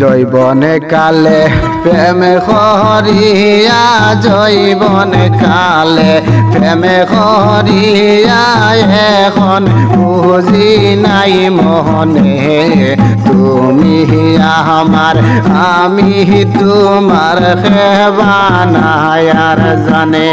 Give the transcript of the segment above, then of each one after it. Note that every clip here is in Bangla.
জৈবনে কালে প্রেমে করিয়া জৈবনে কালে প্রেমে করিয়া এখন বুঝি নাই মনে তুমি আমার আমি তোমার খেবানায় আর জানে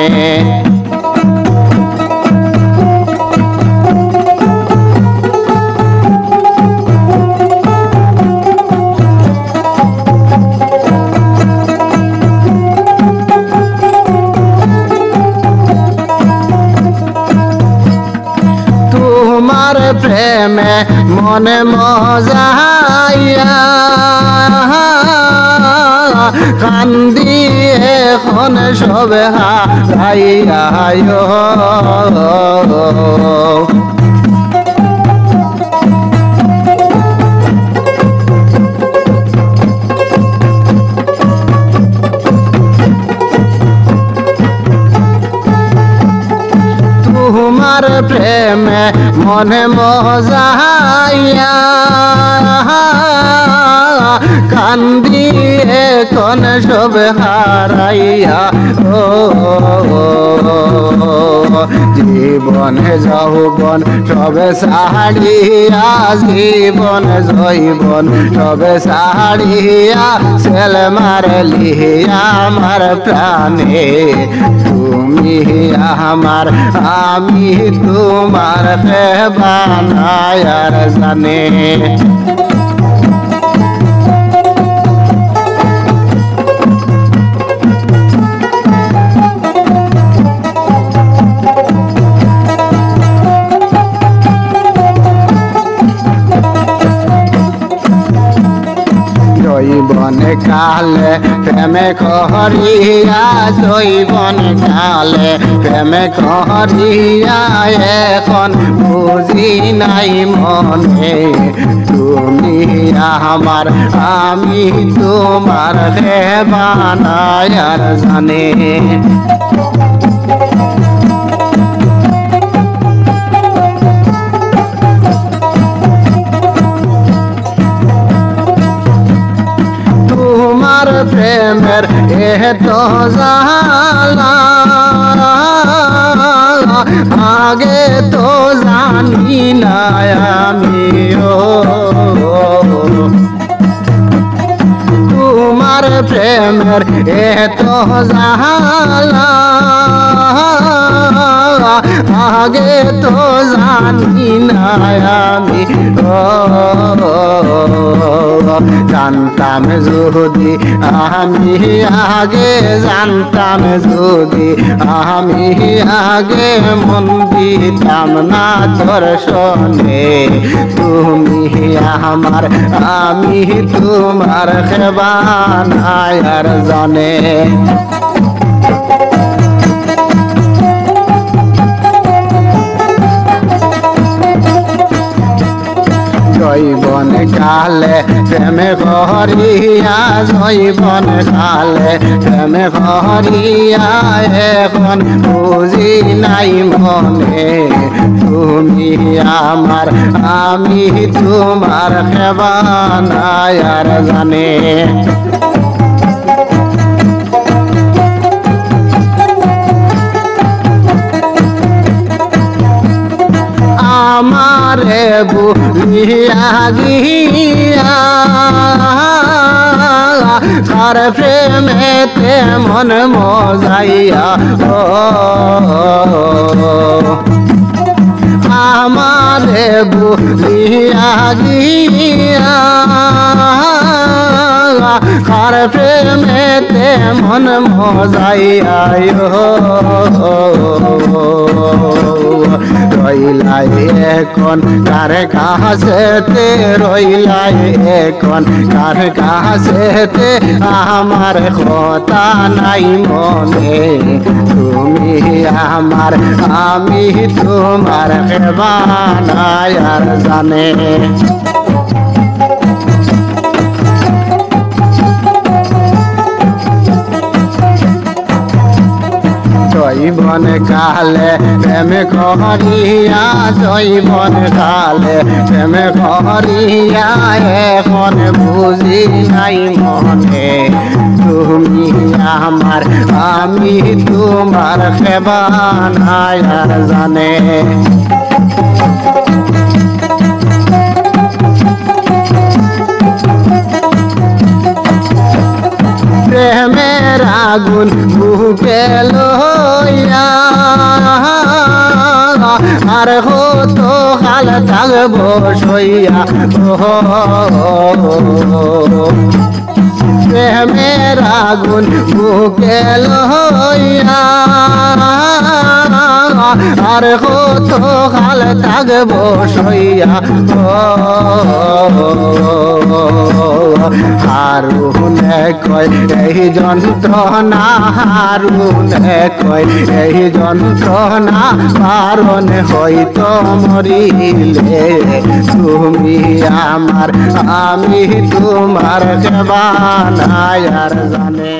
তোমার প্রেমে মনে মজাইয়া কান্দি এখন সবে হারাইয়া তোমার প্রেমে মনে মজাইয়া কান্দি এখন সব হারাইয়া জীবন যৌবন সবে ছাড়িয়া জীবন জৈবন সবে ছাড়িয়া ছেল মারলিয়া আমার প্রাণে তুমি আমার আমি তোমার খেবানায় আর জানে জৈবনে কালে প্রেমে করিয়া জৈবনে কালে প্রেমে করিয়া এখন বুঝি নাই মনে তুমি আমার আমি তোমার খেবানায় আর জানে তোমার প্রেমের এত জালা আগে তো জানি না আমিও তোমার প্রেমের এত জালা আগে তো জানি না আমি জানতাম যদি আমি আগে জানতাম যদি আমি আগে মন দিতাম না দর্শনে তুমি আমার আমি তোমার খেবানায় আর জানে জৈবন কালে প্রেমে করিয়া জৈবন কালে প্রেমে করিয়া এখন বুঝি নাই মনে তুমি আমার আমি তোমার খেবানায় আর জানে আমারে বুলিয়া গিয়া তার প্রেমেতে মন মজাইয়া আমারে বুলিয়া গিয়া কার প্রেমেতে মন মজাইয়া রইলাই এখন কার কাছেতে রইলাই এখন কার কাছেতে আমার কথা নাই মনে তুমি আমার আমি তোমার খেবানায় আর জানে জৈবন যৌবন কালে প্রেম করিয়া যৌবন কালে প্রেম করিয়া এখন বুঝি নাই মনে তুমি আমার আমি তোমার সেবা নাই আর জানে প্রেমের আগুন বুকে লইয়া আর হতো কাল থাকবো সইয়া প্রেমের আগুন বুকে লইয়া আর কত কাল থাকবো সইয়া হারুনে কয় এই যন্ত্রণা হারুনে কয় এই যন্ত্রণা কারণ হয়তো মরিলে তুমি আমার আমি তোমার জবান আর জানে